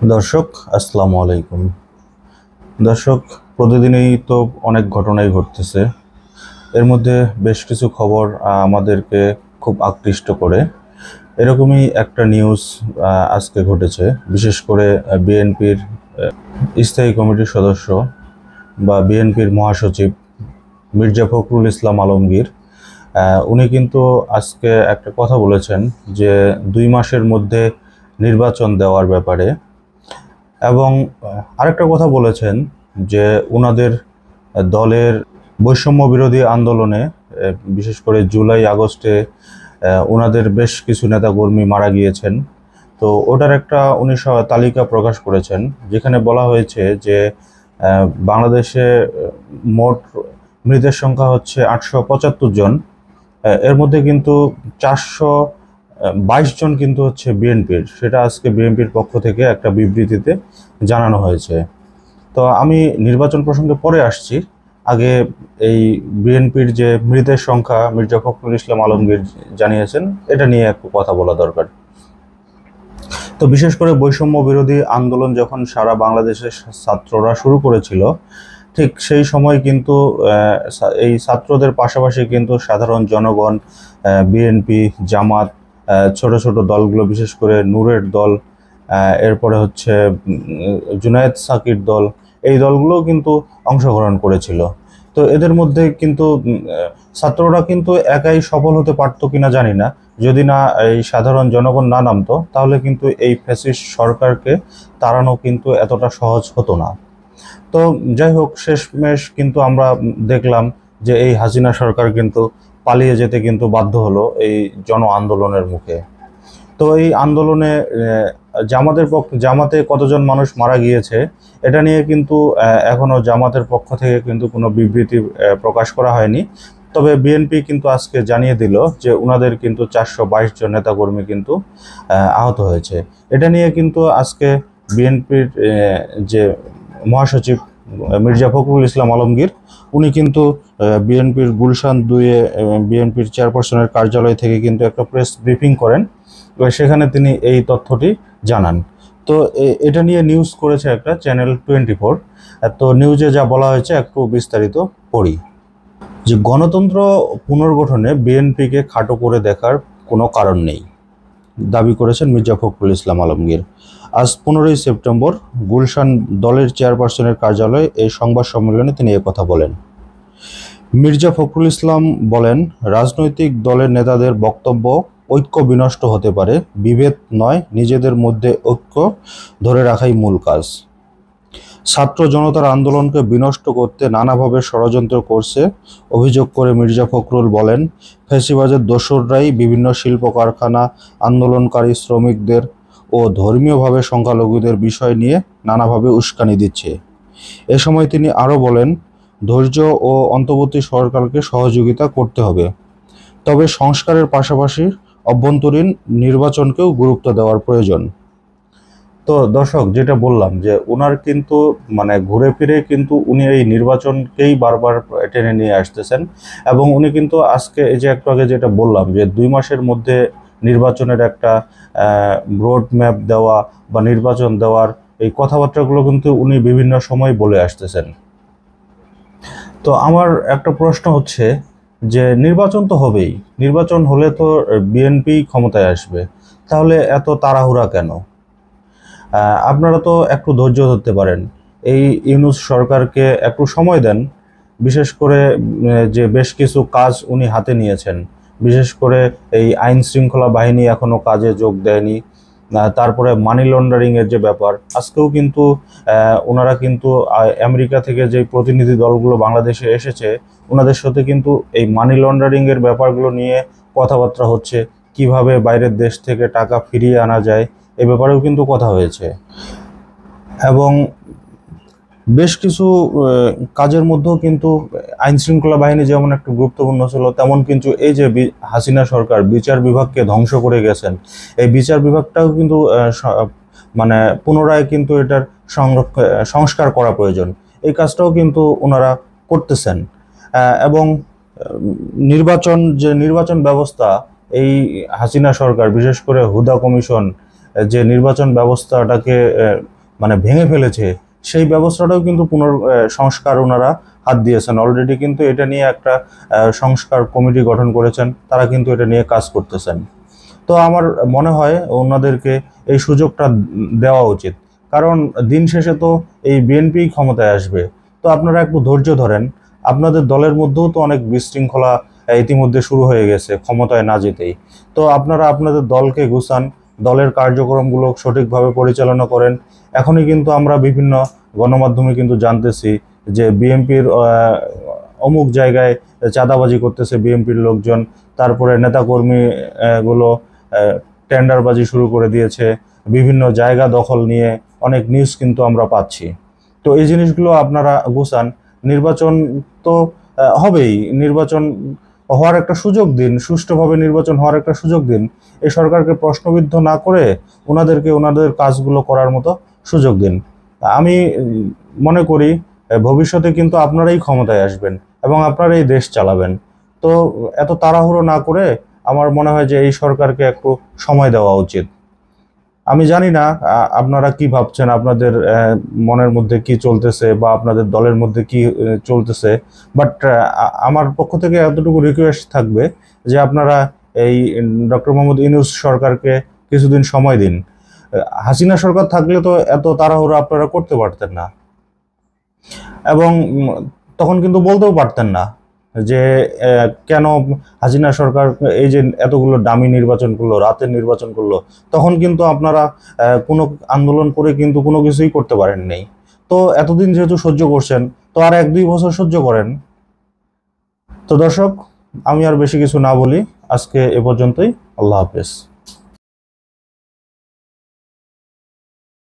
দর্শক, আসসালামু আলাইকুম। দর্শক, প্রতিদিনই তো অনেক ঘটনাই ঘটতেছে। এর মধ্যে বেশ কিছু খবর আমাদেরকে খুব আকৃষ্ট করে। এরকমই একটা নিউজ আজকে ঘটেছে। বিশেষ করে বিএনপির স্থায়ী কমিটির সদস্য বা বিএনপির মহাসচিব মির্জা ফখরুল ইসলাম আলমগীর উনি কিন্তু আজকে একটা কথা বলেছেন যে 2 মাসের মধ্যে নির্বাচন দেওয়ার ব্যাপারে। এবং আরেকটা কথা বলেছেন যে ওনাদের দলের বৈষম্য বিরোধী আন্দোলনে বিশেষ করে জুলাই আগস্টে ওনাদের বেশ কিছু নেতাকর্মী মারা গিয়েছেন। তো ওটার একটা উনি তালিকা প্রকাশ করেছেন, যেখানে বলা হয়েছে যে বাংলাদেশে মোট মৃতের সংখ্যা হচ্ছে 875 জন। এর মধ্যে কিন্তু 422 জন কিন্তু হচ্ছে বিএনপির। সেটা আজকে বিএনপির পক্ষ থেকে একটা বিবৃতিতে জানানো হয়েছে। তো আমি নির্বাচন প্রসঙ্গে পরে আসছি। আগে এই বিএনপির যে মৃতের সংখ্যা মির্জা ফখরুল ইসলাম আলমগীর জানিয়েছেন, এটা নিয়ে একটু কথা বলা দরকার। তো বিশেষ করে বৈষম্য বিরোধী আন্দোলন যখন সারা বাংলাদেশের ছাত্ররা শুরু করেছিল, ঠিক সেই সময় কিন্তু এই ছাত্রদের পাশাপাশি কিন্তু সাধারণ জনগণ, বিএনপি, জামাত, ছোট ছোট দলগুলো, বিশেষ করে নূরের দল, এরপরে হচ্ছে জুনায়েদ সাকির দল, এই দলগুলো কিন্তু অংশগ্রহণ করেছিল। তো এদের মধ্যে কিন্তু ছাত্ররা কিন্তু একাই সফল হতে পারতো কিনা জানি না। যদি না এই সাধারণ জনগণ না নামতো, তাহলে কিন্তু এই ফ্যাসিস্ট সরকারকে তাড়ানো কিন্তু এতটা সহজ হতো না। তো যাই হোক, শেষমেশ কিন্তু আমরা দেখলাম যে এই হাসিনা সরকার কিন্তু পালিয়ে যেতে কিন্তু বাধ্য হলো এই জন আন্দোলনের মুখে। তো এই আন্দোলনে জামাতে কতজন মানুষ মারা গিয়েছে, এটা নিয়ে কিন্তু এখনো জামাতের পক্ষ থেকে কিন্তু কোনো বিবৃতি প্রকাশ করা হয়নি। তবে বিএনপি কিন্তু আজকে জানিয়ে দিল যে ওনাদের কিন্তু 422 জন নেতাকর্মী কিন্তু আহত হয়েছে। এটা নিয়ে কিন্তু আজকে বিএনপির যে মহাসচিব মির্জা ফখরুল ইসলাম আলমগীর, উনি কিন্তু বিএনপির গুলশান 2-এ বিএনপির চেয়ারপারসনের কার্যালয় থেকে কিন্তু একটা প্রেস ব্রিফিং করেন। সেখানে তিনি এই তথ্যটি জানান। তো এটা নিয়ে নিউজ করেছে একটা চ্যানেল 24। তো নিউজে যা বলা হয়েছে একটু বিস্তারিত পড়ি। যে গণতন্ত্র পুনর্গঠনে বিএনপিকে খাটো করে দেখার কোনো কারণ নেই, দাবি করেছেন মির্জা ফখরুল ইসলাম আলমগীর। আজ 15ই সেপ্টেম্বর গুলশান দলের চেয়ারপারসনের কার্যালয়ে এই সংবাদ সম্মেলনে তিনি কথা বলেন। মির্জা ফখরুল ইসলাম বলেন, রাজনৈতিক দলের নেতাদের বক্তব্য ঐক্য বিনষ্ট হতে পারে, বিভেদ নয়, নিজেদের মধ্যে ঐক্য ধরে রাখাই মূল কাজ। ছাত্র জনতার আন্দোলনকে বিনষ্ট করতে নানাভাবে ষড়যন্ত্র করছে অভিযোগ করে মির্জা ফখরুল বলেন, ফ্যাসিবাদের দোসররাই বিভিন্ন শিল্প কারখানা, আন্দোলনকারী শ্রমিকদের ও ধর্মীয়ভাবে সংখ্যালঘুদের বিষয় নিয়ে নানাভাবে উস্কানি দিচ্ছে। এ সময় তিনি আরও বলেন, ধৈর্য ও অন্তর্বর্তী সরকারকে সহযোগিতা করতে হবে, তবে সংস্কারের পাশাপাশি অভ্যন্তরীণ নির্বাচনকেও গুরুত্ব দেওয়ার প্রয়োজন। তো দর্শক, যেটা বললাম যে ওনার কিন্তু মানে ঘুরে ফিরে কিন্তু উনি এই নির্বাচনকেই বারবার টেনে নিয়ে আসতেছেন। এবং উনি কিন্তু আজকে এই যে একটু আগে যেটা বললাম যে 2 মাসের মধ্যে নির্বাচনের একটা রোড ম্যাপ দেওয়া বা নির্বাচন দেওয়ার এই কথাবার্তাগুলো কিন্তু উনি বিভিন্ন সময় বলে আসতেছেন। তো আমার একটা প্রশ্ন হচ্ছে যে নির্বাচন তো হবেই, নির্বাচন হলে তো বিএনপি ক্ষমতায় আসবে, তাহলে এত তাড়াহুড়া কেন? আপনারা তো একটু ধৈর্য ধরতে পারেন। এই ইউনূস সরকারকে একটু সময় দেন। বিশেষ করে যে বেশ কিছু কাজ উনি হাতে নিয়েছেন, বিশেষ করে এই আইন শৃঙ্খলা বাহিনী এখনো কাজে যোগ দেয়নি। তারপরে মানি লন্ডারিংয়ের যে ব্যাপার, আজকেও কিন্তু ওনারা কিন্তু আমেরিকা থেকে যে প্রতিনিধি দলগুলো বাংলাদেশে এসেছে, ওনাদের সাথে কিন্তু এই মানি লন্ডারিংয়ের ব্যাপারগুলো নিয়ে কথাবার্তা হচ্ছে, কিভাবে বাইরের দেশ থেকে টাকা ফিরিয়ে আনা যায়, এ ব্যাপারেও কিন্তু কথা হয়েছে। এবং বেশ কিছু কাজের মধ্যেও কিন্তু আইন শৃঙ্খলা বাহিনী যেমন একটু গুরুত্বপূর্ণ ছিল, তেমন কিন্তু এই যে হাসিনা সরকার বিচার বিভাগকে ধ্বংস করে গেছেন, এই বিচার বিভাগটাও কিন্তু মানে পুনরায় কিন্তু এটার সংস্কার করা প্রয়োজন। এই কাজটাও কিন্তু ওনারা করতেছেন। এবং নির্বাচন ব্যবস্থা, এই হাসিনা সরকার বিশেষ করে হুদা কমিশন, যে নির্বাচন ব্যবস্থাটাকে মানে ভেঙে ফেলেছে, সেই ব্যবস্থাটাও কিন্তু সংস্কার ওনারা হাত দিয়েছেন। অলরেডি কিন্তু এটা নিয়ে একটা সংস্কার কমিটি গঠন করেছেন, তারা কিন্তু এটা নিয়ে কাজ করতেছেন। তো আমার মনে হয় ওনাদেরকে এই সুযোগটা দেওয়া উচিত, কারণ দিন শেষে তো এই বিএনপি ক্ষমতায় আসবে। তো আপনারা একটু ধৈর্য ধরেন। আপনাদের দলের মধ্যেও তো অনেক বিশৃঙ্খলা ইতিমধ্যে শুরু হয়ে গেছে ক্ষমতায় না যেতেই। তো আপনারা আপনাদের দলকে গুছান, দলের কার্যক্রমগুলো সঠিকভাবে পরিচালনা করেন। এখনই কিন্তু আমরা বিভিন্ন গণমাধ্যমে কিন্তু জানতেছি যে বিএনপির অমুক জায়গায় চাঁদাবাজি করতেছে বিএনপির লোকজন, তারপরে নেতাকর্মী গুলো টেন্ডারবাজি শুরু করে দিয়েছে, বিভিন্ন জায়গা দখল নিয়ে অনেক নিউজ কিন্তু আমরা পাচ্ছি। তো এই জিনিসগুলো আপনারা গোছান। নির্বাচন তো হবেই, নির্বাচন হওয়ার একটা সুযোগ দিন, সুষ্ঠুভাবে নির্বাচন হওয়ার একটা সুযোগ দিন। এই সরকারকে প্রশ্নবিদ্ধ না করে ওনাদেরকে ওনাদের কাজগুলো করার মতো সুযোগ দিন। আমি মনে করি ভবিষ্যতে কিন্তু আপনারাই ক্ষমতায় আসবেন এবং আপনারা এই দেশ চালাবেন। তো এত তাড়াহুড়ো না করে আমার মনে হয় যে এই সরকারকে একটু সময় দেওয়া উচিত। আমি জানি না আপনারা কি ভাবছেন, আপনাদের মনের মধ্যে কি চলতেছে বা আপনাদের দলের মধ্যে কি চলতেছে, বাট আমার পক্ষ থেকে এতটুকু রিকোয়েস্ট থাকবে যে আপনারা এই ডক্টর মোহাম্মদ ইউনূস সরকারকে কিছুদিন সময় দিন। হাসিনা সরকার থাকলে তো এত তাড়াহুড়ো আপনারা করতে পারতেন না, এবং তখন কিন্তু বলতেও পারতেন না যে কেন হাসিনা সরকার এই যে এতগুলো দামি নির্বাচন করলো, রাতের নির্বাচন করলো। তখন কিন্তু আপনারা কোনো আন্দোলন করে কিন্তু কোনো কিছুই করতে পারেন নাই। তো এতদিন যেহেতু সহ্য করছেন, তো আর 1-2 বছর সহ্য করেন। তো দর্শক, আমি আর বেশি কিছু না বলি, আজকে এ পর্যন্তই। আল্লাহ হাফেজ।